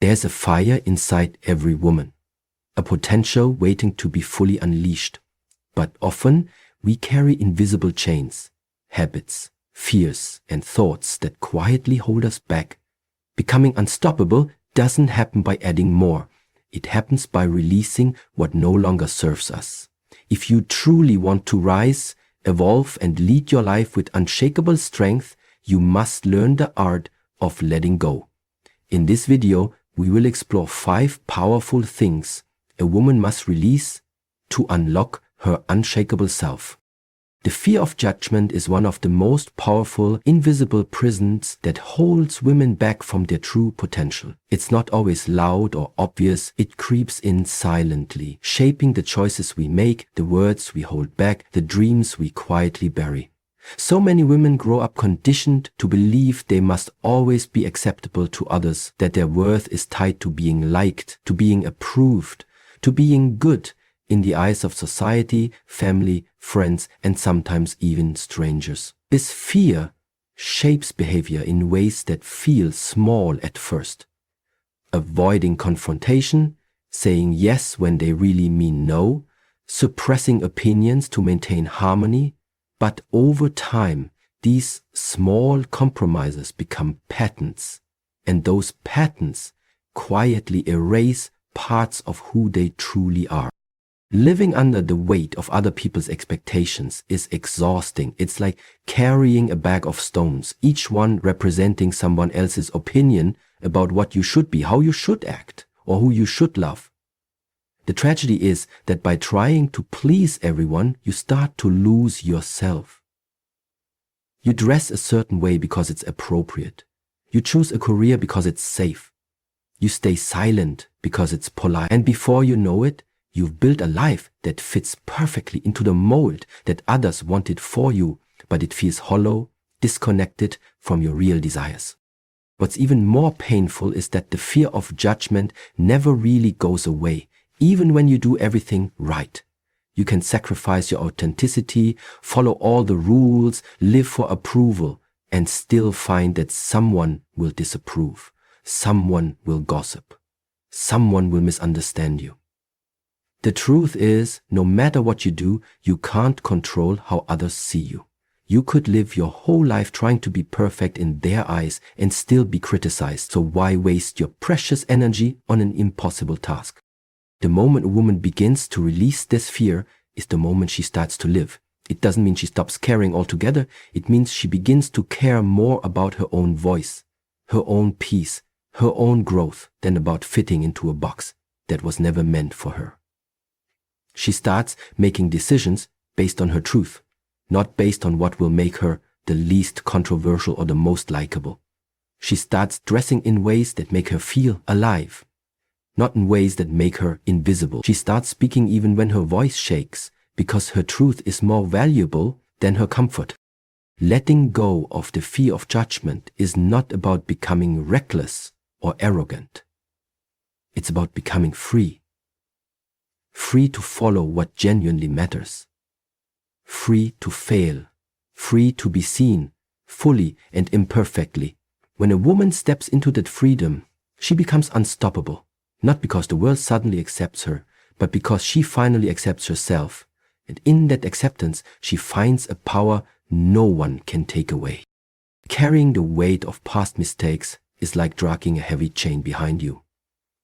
There's a fire inside every woman, a potential waiting to be fully unleashed. But often we carry invisible chains, habits, fears, and thoughts that quietly hold us back. Becoming unstoppable doesn't happen by adding more. It happens by releasing what no longer serves us. If you truly want to rise, evolve, and lead your life with unshakable strength, you must learn the art of letting go. In this video, we will explore 5 powerful things a woman must release to unlock her unshakable self. The fear of judgment is one of the most powerful, invisible prisons that holds women back from their true potential. It's not always loud or obvious. It creeps in silently, shaping the choices we make, the words we hold back, the dreams we quietly bury. So many women grow up conditioned to believe they must always be acceptable to others, that their worth is tied to being liked, to being approved, to being good in the eyes of society, family, friends, and sometimes even strangers. This fear shapes behavior in ways that feel small at first. Avoiding confrontation, saying yes when they really mean no, suppressing opinions to maintain harmony. But over time, these small compromises become patterns, and those patterns quietly erase parts of who they truly are. Living under the weight of other people's expectations is exhausting. It's like carrying a bag of stones, each one representing someone else's opinion about what you should be, how you should act, or who you should love. The tragedy is that by trying to please everyone, you start to lose yourself. You dress a certain way because it's appropriate. You choose a career because it's safe. You stay silent because it's polite. And before you know it, you've built a life that fits perfectly into the mold that others wanted for you, but it feels hollow, disconnected from your real desires. What's even more painful is that the fear of judgment never really goes away, even when you do everything right. You can sacrifice your authenticity, follow all the rules, live for approval, and still find that someone will disapprove, someone will gossip, someone will misunderstand you. The truth is, no matter what you do, you can't control how others see you. You could live your whole life trying to be perfect in their eyes and still be criticized, so why waste your precious energy on an impossible task? The moment a woman begins to release this fear is the moment she starts to live. It doesn't mean she stops caring altogether. It means she begins to care more about her own voice, her own peace, her own growth than about fitting into a box that was never meant for her. She starts making decisions based on her truth, not based on what will make her the least controversial or the most likable. She starts dressing in ways that make her feel alive, not in ways that make her invisible. She starts speaking even when her voice shakes, because her truth is more valuable than her comfort. Letting go of the fear of judgment is not about becoming reckless or arrogant. It's about becoming free. Free to follow what genuinely matters. Free to fail. Free to be seen, fully and imperfectly. When a woman steps into that freedom, she becomes unstoppable. Not because the world suddenly accepts her, but because she finally accepts herself. And in that acceptance, she finds a power no one can take away. Carrying the weight of past mistakes is like dragging a heavy chain behind you.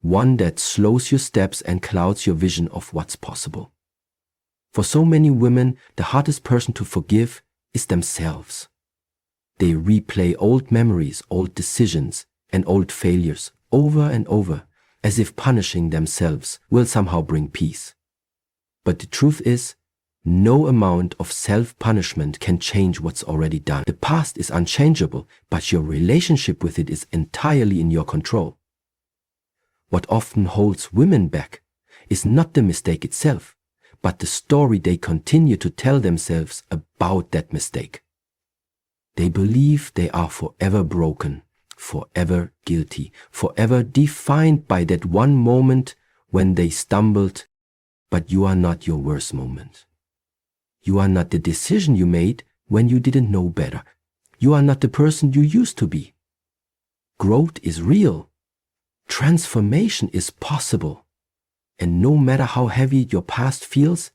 One that slows your steps and clouds your vision of what's possible. For so many women, the hardest person to forgive is themselves. They replay old memories, old decisions, and old failures over and over, as if punishing themselves will somehow bring peace. But the truth is, no amount of self-punishment can change what's already done. The past is unchangeable, but your relationship with it is entirely in your control. What often holds women back is not the mistake itself, but the story they continue to tell themselves about that mistake. They believe they are forever broken, forever guilty, forever defined by that one moment when they stumbled, but you are not your worst moment. You are not the decision you made when you didn't know better. You are not the person you used to be. Growth is real. Transformation is possible. And no matter how heavy your past feels,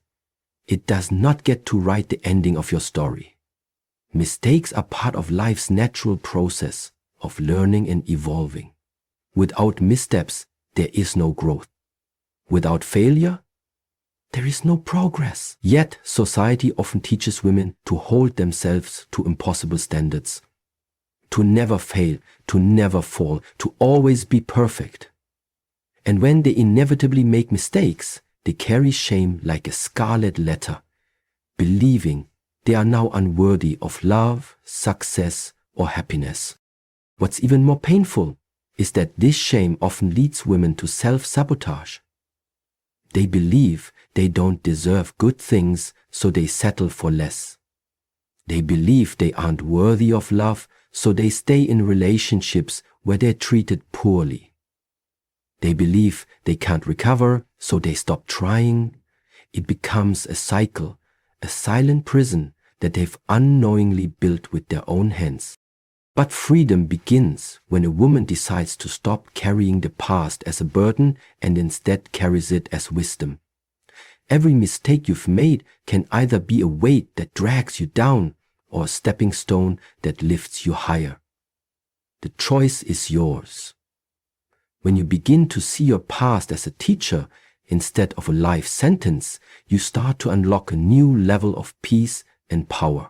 it does not get to write the ending of your story. Mistakes are part of life's natural process of learning and evolving. Without missteps, there is no growth. Without failure, there is no progress. Yet, society often teaches women to hold themselves to impossible standards, to never fail, to never fall, to always be perfect. And when they inevitably make mistakes, they carry shame like a scarlet letter, believing they are now unworthy of love, success, or happiness. What's even more painful is that this shame often leads women to self-sabotage. They believe they don't deserve good things, so they settle for less. They believe they aren't worthy of love, so they stay in relationships where they're treated poorly. They believe they can't recover, so they stop trying. It becomes a cycle, a silent prison that they've unknowingly built with their own hands. But freedom begins when a woman decides to stop carrying the past as a burden and instead carries it as wisdom. Every mistake you've made can either be a weight that drags you down or a stepping stone that lifts you higher. The choice is yours. When you begin to see your past as a teacher instead of a life sentence, you start to unlock a new level of peace and power.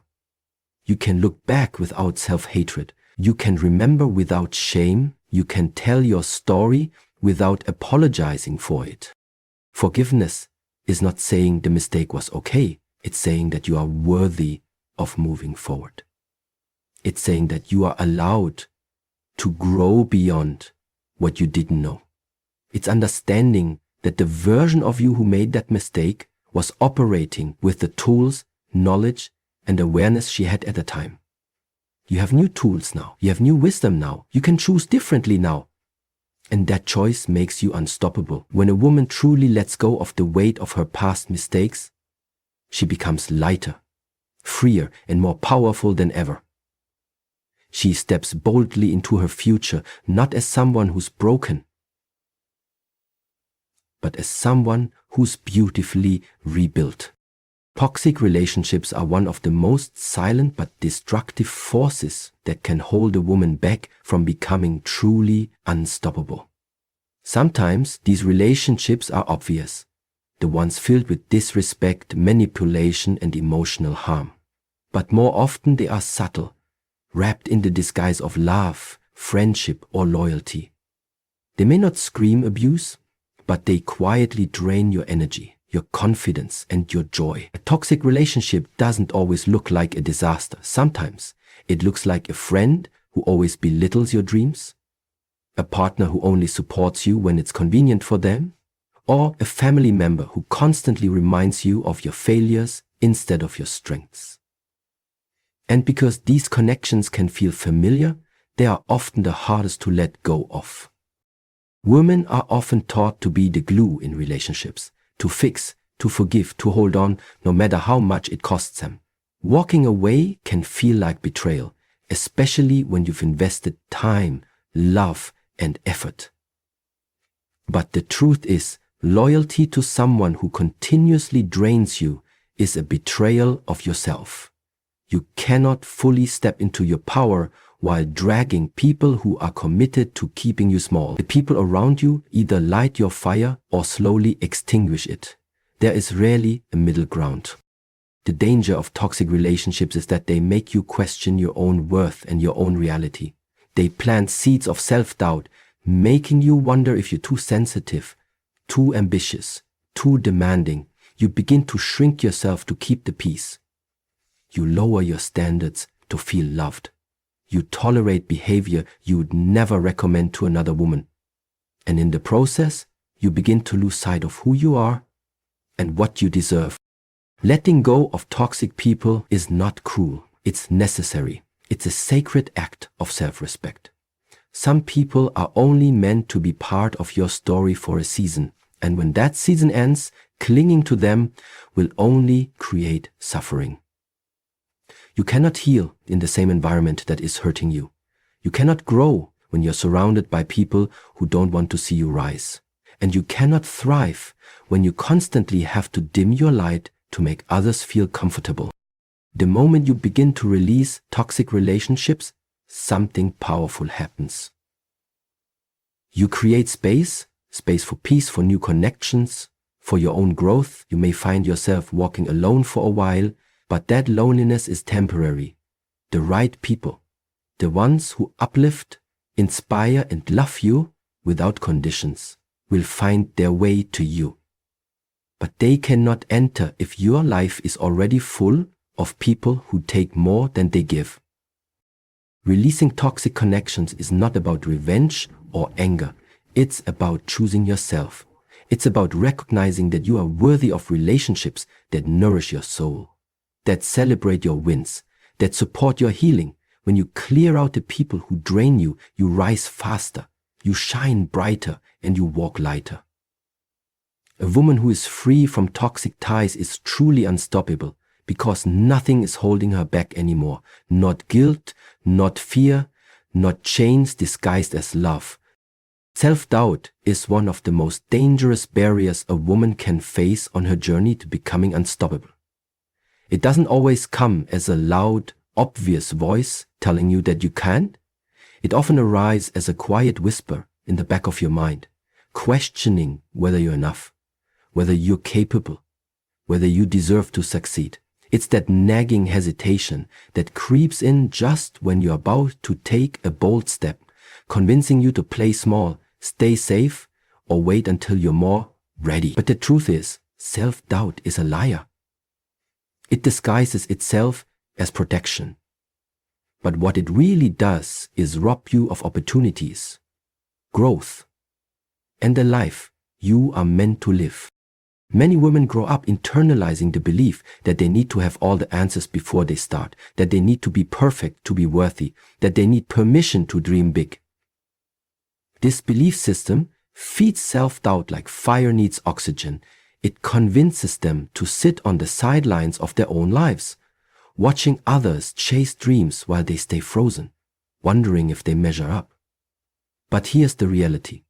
You can look back without self-hatred. You can remember without shame. You can tell your story without apologizing for it. Forgiveness is not saying the mistake was okay. It's saying that you are worthy of moving forward. It's saying that you are allowed to grow beyond what you didn't know. It's understanding that the version of you who made that mistake was operating with the tools, knowledge, and awareness she had at the time. You have new tools now. You have new wisdom now. You can choose differently now. And that choice makes you unstoppable. When a woman truly lets go of the weight of her past mistakes, she becomes lighter, freer, and more powerful than ever. She steps boldly into her future, not as someone who's broken, but as someone who's beautifully rebuilt. Toxic relationships are one of the most silent but destructive forces that can hold a woman back from becoming truly unstoppable. Sometimes these relationships are obvious, the ones filled with disrespect, manipulation, and emotional harm. But more often they are subtle, wrapped in the disguise of love, friendship, or loyalty. They may not scream abuse, but they quietly drain your energy, your confidence, and your joy. A toxic relationship doesn't always look like a disaster. Sometimes it looks like a friend who always belittles your dreams, a partner who only supports you when it's convenient for them, or a family member who constantly reminds you of your failures instead of your strengths. And because these connections can feel familiar, they are often the hardest to let go of. Women are often taught to be the glue in relationships, to fix, to forgive, to hold on, no matter how much it costs them. Walking away can feel like betrayal, especially when you've invested time, love, and effort. But the truth is, loyalty to someone who continuously drains you is a betrayal of yourself. You cannot fully step into your power while dragging people who are committed to keeping you small. The people around you either light your fire or slowly extinguish it. There is rarely a middle ground. The danger of toxic relationships is that they make you question your own worth and your own reality. They plant seeds of self-doubt, making you wonder if you're too sensitive, too ambitious, too demanding. You begin to shrink yourself to keep the peace. You lower your standards to feel loved. You tolerate behavior you would never recommend to another woman. And in the process, you begin to lose sight of who you are and what you deserve. Letting go of toxic people is not cruel. It's necessary. It's a sacred act of self-respect. Some people are only meant to be part of your story for a season. And when that season ends, clinging to them will only create suffering. You cannot heal in the same environment that is hurting you. You cannot grow when you're surrounded by people who don't want to see you rise. And you cannot thrive when you constantly have to dim your light to make others feel comfortable. The moment you begin to release toxic relationships, something powerful happens. You create space for peace, for new connections, for your own growth. You may find yourself walking alone for a while, but that loneliness is temporary. The right people, the ones who uplift, inspire, and love you without conditions, will find their way to you. But they cannot enter if your life is already full of people who take more than they give. Releasing toxic connections is not about revenge or anger. It's about choosing yourself. It's about recognizing that you are worthy of relationships that nourish your soul, that celebrate your wins, that support your healing. When you clear out the people who drain you, you rise faster, you shine brighter, and you walk lighter. A woman who is free from toxic ties is truly unstoppable because nothing is holding her back anymore. Not guilt, not fear, not chains disguised as love. Self-doubt is one of the most dangerous barriers a woman can face on her journey to becoming unstoppable. It doesn't always come as a loud, obvious voice telling you that you can't. It often arises as a quiet whisper in the back of your mind, questioning whether you're enough, whether you're capable, whether you deserve to succeed. It's that nagging hesitation that creeps in just when you're about to take a bold step, convincing you to play small, stay safe, or wait until you're more ready. But the truth is, self-doubt is a liar. It disguises itself as protection. But what it really does is rob you of opportunities, growth, and the life you are meant to live. Many women grow up internalizing the belief that they need to have all the answers before they start, that they need to be perfect to be worthy, that they need permission to dream big. This belief system feeds self-doubt like fire needs oxygen. It convinces them to sit on the sidelines of their own lives, watching others chase dreams while they stay frozen, wondering if they measure up. But here's the reality.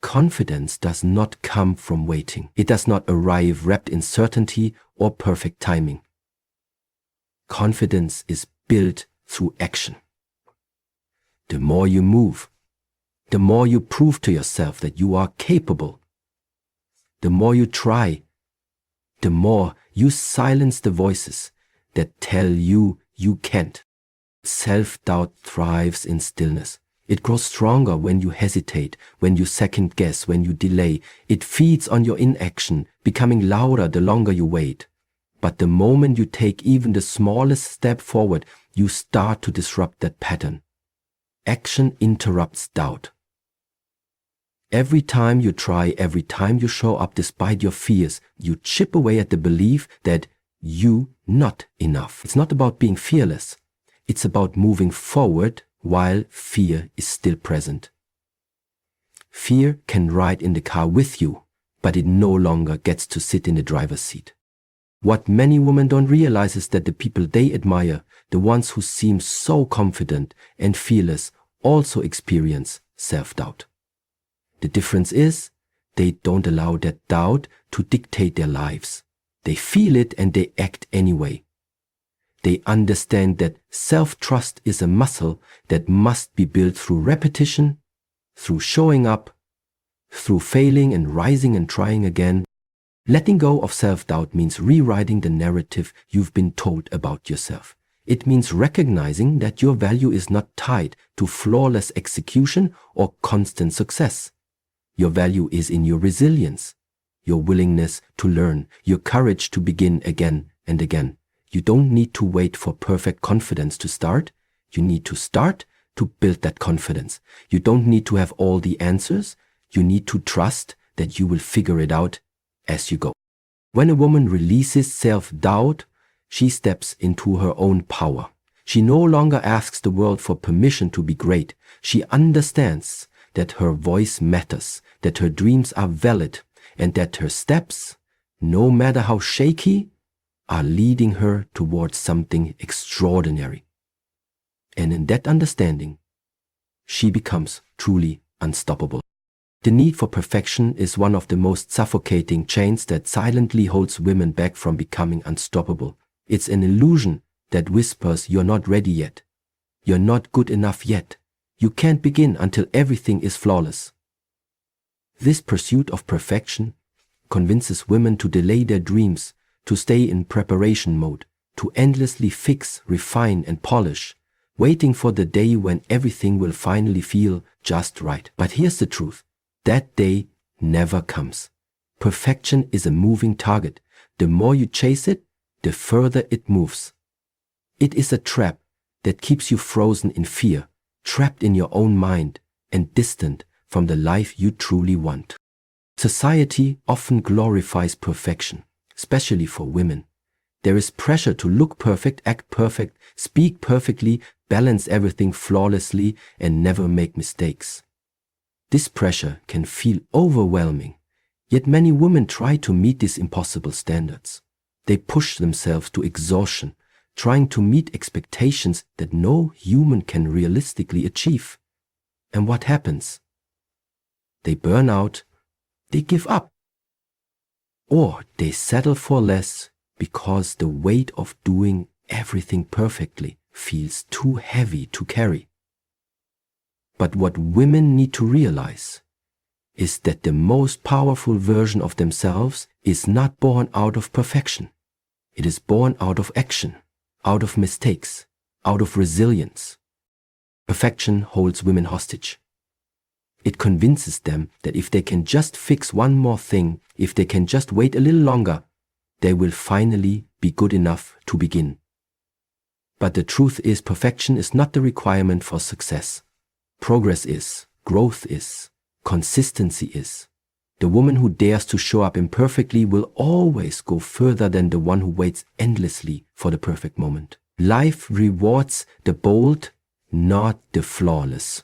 Confidence does not come from waiting. It does not arrive wrapped in certainty or perfect timing. Confidence is built through action. The more you move, the more you prove to yourself that you are capable. The more you try, the more you silence the voices that tell you you can't. Self-doubt thrives in stillness. It grows stronger when you hesitate, when you second guess, when you delay. It feeds on your inaction, becoming louder the longer you wait. But the moment you take even the smallest step forward, you start to disrupt that pattern. Action interrupts doubt. Every time you try, every time you show up despite your fears, you chip away at the belief that you're not enough. It's not about being fearless. It's about moving forward while fear is still present. Fear can ride in the car with you, but it no longer gets to sit in the driver's seat. What many women don't realize is that the people they admire, the ones who seem so confident and fearless, also experience self-doubt. The difference is, they don't allow that doubt to dictate their lives. They feel it and they act anyway. They understand that self-trust is a muscle that must be built through repetition, through showing up, through failing and rising and trying again. Letting go of self-doubt means rewriting the narrative you've been told about yourself. It means recognizing that your value is not tied to flawless execution or constant success. Your value is in your resilience, your willingness to learn, your courage to begin again and again. You don't need to wait for perfect confidence to start. You need to start to build that confidence. You don't need to have all the answers. You need to trust that you will figure it out as you go. When a woman releases self-doubt, she steps into her own power. She no longer asks the world for permission to be great. She understands that her voice matters, that her dreams are valid, and that her steps, no matter how shaky, are leading her towards something extraordinary. And in that understanding, she becomes truly unstoppable. The need for perfection is one of the most suffocating chains that silently holds women back from becoming unstoppable. It's an illusion that whispers you're not ready yet. You're not good enough yet. You can't begin until everything is flawless. This pursuit of perfection convinces women to delay their dreams, to stay in preparation mode, to endlessly fix, refine, and polish, waiting for the day when everything will finally feel just right. But here's the truth. That day never comes. Perfection is a moving target. The more you chase it, the further it moves. It is a trap that keeps you frozen in fear, trapped in your own mind, and distant from the life you truly want. Society often glorifies perfection, especially for women. There is pressure to look perfect, act perfect, speak perfectly, balance everything flawlessly, and never make mistakes. This pressure can feel overwhelming, yet many women try to meet these impossible standards. They push themselves to exhaustion, trying to meet expectations that no human can realistically achieve. And what happens? They burn out, they give up, or they settle for less because the weight of doing everything perfectly feels too heavy to carry. But what women need to realize is that the most powerful version of themselves is not born out of perfection. It is born out of action, out of mistakes, out of resilience. Perfection holds women hostage. It convinces them that if they can just fix one more thing, if they can just wait a little longer, they will finally be good enough to begin. But the truth is, perfection is not the requirement for success. Progress is, growth is, consistency is. The woman who dares to show up imperfectly will always go further than the one who waits endlessly for the perfect moment. Life rewards the bold, not the flawless.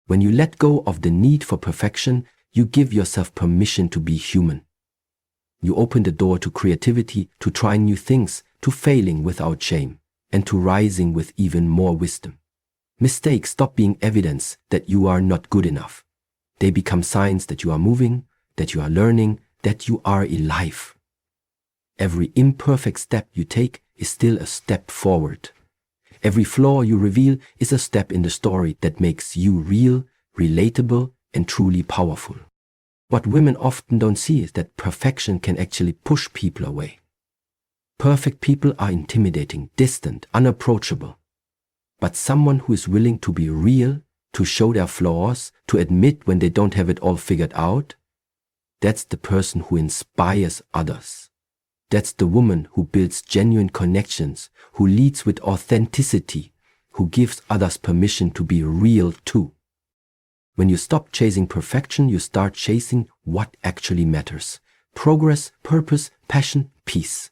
When you let go of the need for perfection, you give yourself permission to be human. You open the door to creativity, to trying new things, to failing without shame, and to rising with even more wisdom. Mistakes stop being evidence that you are not good enough. They become signs that you are moving, that you are learning, that you are alive. Every imperfect step you take is still a step forward. Every flaw you reveal is a step in the story that makes you real, relatable, and truly powerful. What women often don't see is that perfection can actually push people away. Perfect people are intimidating, distant, unapproachable. But someone who is willing to be real, to show their flaws, to admit when they don't have it all figured out, that's the person who inspires others. That's the woman who builds genuine connections, who leads with authenticity, who gives others permission to be real too. When you stop chasing perfection, you start chasing what actually matters. Progress, purpose, passion, peace.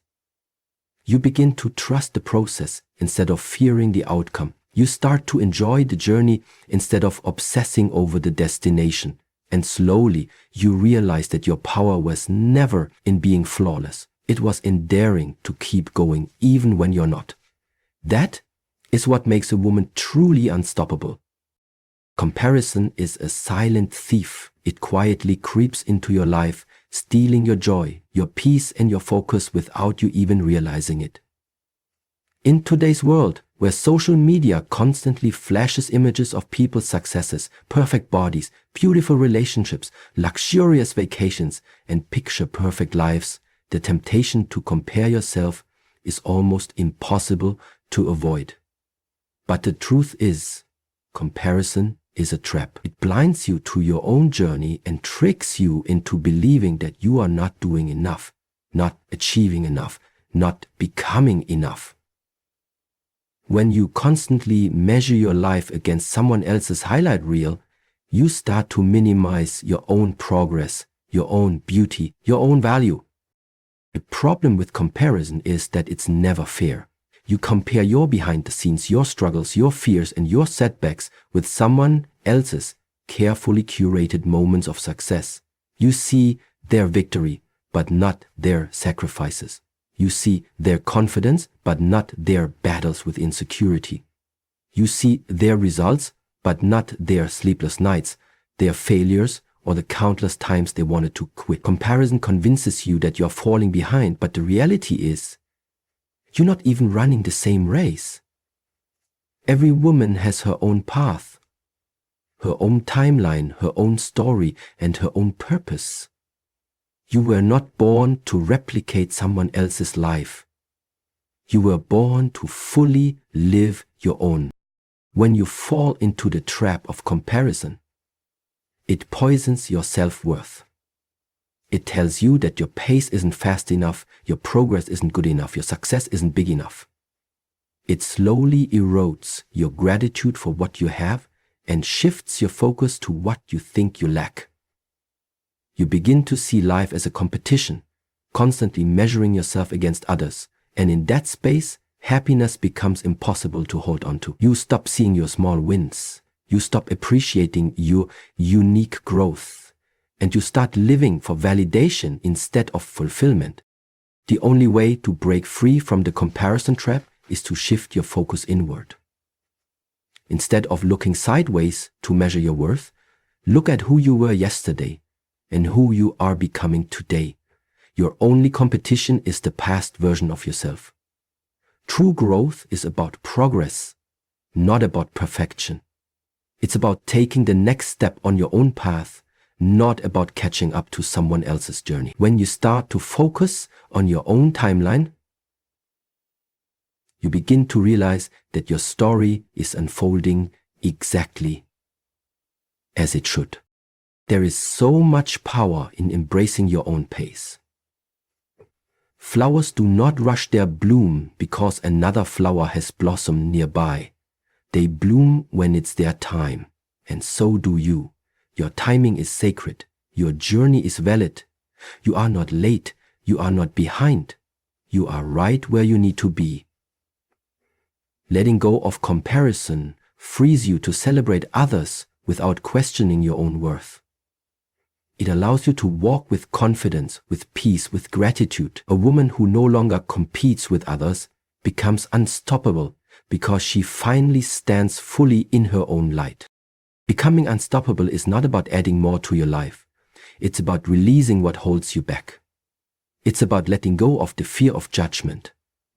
You begin to trust the process instead of fearing the outcome. You start to enjoy the journey instead of obsessing over the destination. And slowly, you realize that your power was never in being flawless. It was in daring to keep going even when you're not. That is what makes a woman truly unstoppable. Comparison is a silent thief. It quietly creeps into your life, stealing your joy, your peace, and your focus without you even realizing it. In today's world, where social media constantly flashes images of people's successes, perfect bodies, beautiful relationships, luxurious vacations, and picture-perfect lives, the temptation to compare yourself is almost impossible to avoid. But the truth is, comparison is a trap. It blinds you to your own journey and tricks you into believing that you are not doing enough, not achieving enough, not becoming enough. When you constantly measure your life against someone else's highlight reel, you start to minimize your own progress, your own beauty, your own value. The problem with comparison is that it's never fair. You compare your behind the scenes, your struggles, your fears, and your setbacks with someone else's carefully curated moments of success. You see their victory, but not their sacrifices. You see their confidence, but not their battles with insecurity. You see their results, but not their sleepless nights, their failures, or the countless times they wanted to quit. Comparison convinces you that you're falling behind, but the reality is, you're not even running the same race. Every woman has her own path, her own timeline, her own story, and her own purpose. You were not born to replicate someone else's life. You were born to fully live your own. When you fall into the trap of comparison, it poisons your self-worth. It tells you that your pace isn't fast enough, your progress isn't good enough, your success isn't big enough. It slowly erodes your gratitude for what you have and shifts your focus to what you think you lack. You begin to see life as a competition, constantly measuring yourself against others, and in that space, happiness becomes impossible to hold on to. You stop seeing your small wins. You stop appreciating your unique growth, and you start living for validation instead of fulfillment. The only way to break free from the comparison trap is to shift your focus inward. Instead of looking sideways to measure your worth, look at who you were yesterday and who you are becoming today. Your only competition is the past version of yourself. True growth is about progress, not about perfection. It's about taking the next step on your own path, not about catching up to someone else's journey. When you start to focus on your own timeline, you begin to realize that your story is unfolding exactly as it should. There is so much power in embracing your own pace. Flowers do not rush their bloom because another flower has blossomed nearby. They bloom when it's their time, and so do you. Your timing is sacred. Your journey is valid. You are not late. You are not behind. You are right where you need to be. Letting go of comparison frees you to celebrate others without questioning your own worth. It allows you to walk with confidence, with peace, with gratitude. A woman who no longer competes with others becomes unstoppable because she finally stands fully in her own light. Becoming unstoppable is not about adding more to your life. It's about releasing what holds you back. It's about letting go of the fear of judgment,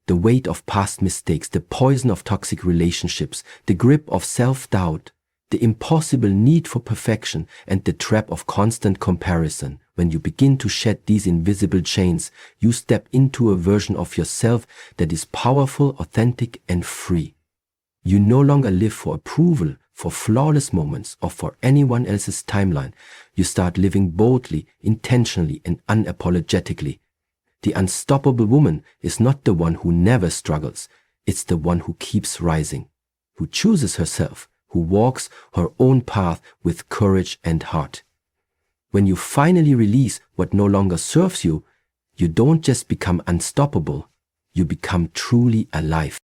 the weight of past mistakes, the poison of toxic relationships, the grip of self-doubt, the impossible need for perfection, and the trap of constant comparison. When you begin to shed these invisible chains, you step into a version of yourself that is powerful, authentic, and free. You no longer live for approval, for flawless moments, or for anyone else's timeline. You start living boldly, intentionally, and unapologetically. The unstoppable woman is not the one who never struggles. It's the one who keeps rising, who chooses herself, who walks her own path with courage and heart. When you finally release what no longer serves you, you don't just become unstoppable, you become truly alive.